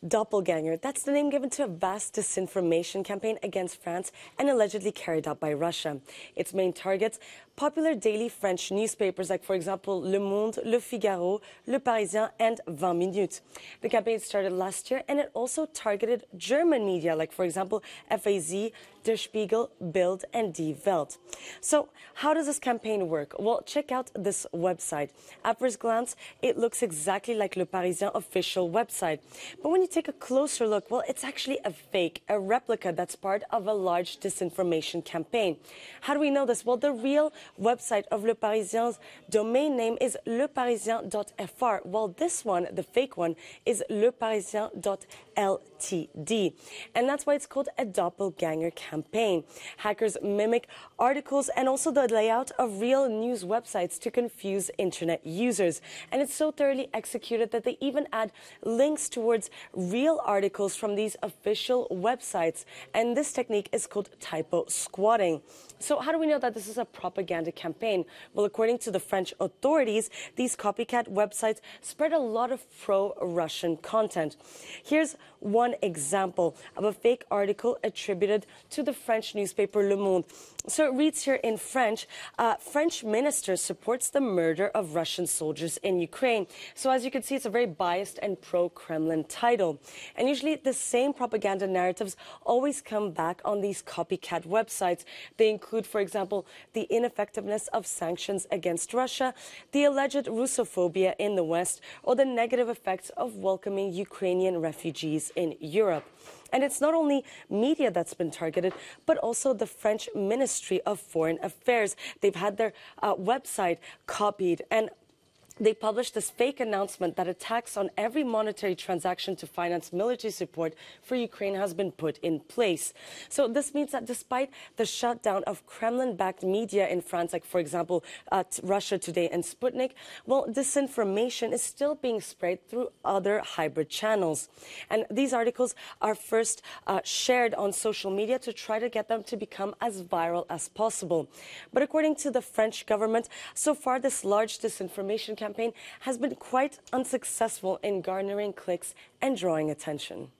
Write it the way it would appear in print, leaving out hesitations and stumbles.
Doppelgänger, that's the name given to a vast disinformation campaign against France and allegedly carried out by Russia. Its main targets, popular daily French newspapers like, for example, Le Monde, Le Figaro, Le Parisien and 20 Minutes. The campaign started last year and it also targeted German media like, for example, FAZ, Der Spiegel, Bild and Die Welt. So how does this campaign work? Well, check out this website. At first glance, it looks exactly like Le Parisien official website. But when you take a closer look, well, it's actually a fake, a replica that's part of a large disinformation campaign. How do we know this? Well, the real website of Le Parisien's domain name is leparisien.fr, while this one, the fake one, is leparisien.ltd. And that's why it's called a doppelganger campaign. Hackers mimic articles and also the layout of real news websites to confuse internet users. And it's so thoroughly executed that they even add links towards real articles from these official websites. And this technique is called typo squatting. So how do we know that this is a propaganda campaign? Well, according to the French authorities, these copycat websites spread a lot of pro-Russian content. Here's one example of a fake article attributed to the French newspaper Le Monde. So it reads here in French, French minister supports the murder of Russian soldiers in Ukraine. So as you can see, it's a very biased and pro-Kremlin title. And usually the same propaganda narratives always come back on these copycat websites. They include, for example, the ineffectiveness of sanctions against Russia, the alleged Russophobia in the West, or the negative effects of welcoming Ukrainian refugees in Europe. And it's not only media that's been targeted, but also the French Ministry of Foreign Affairs. They've had their website copied, and they published this fake announcement that attacks on every monetary transaction to finance military support for Ukraine has been put in place. So this means that despite the shutdown of Kremlin-backed media in France, like, for example, Russia Today and Sputnik, well, disinformation is still being spread through other hybrid channels. And these articles are first shared on social media to try to get them to become as viral as possible. But according to the French government, so far this large disinformation campaign has been quite unsuccessful in garnering clicks and drawing attention.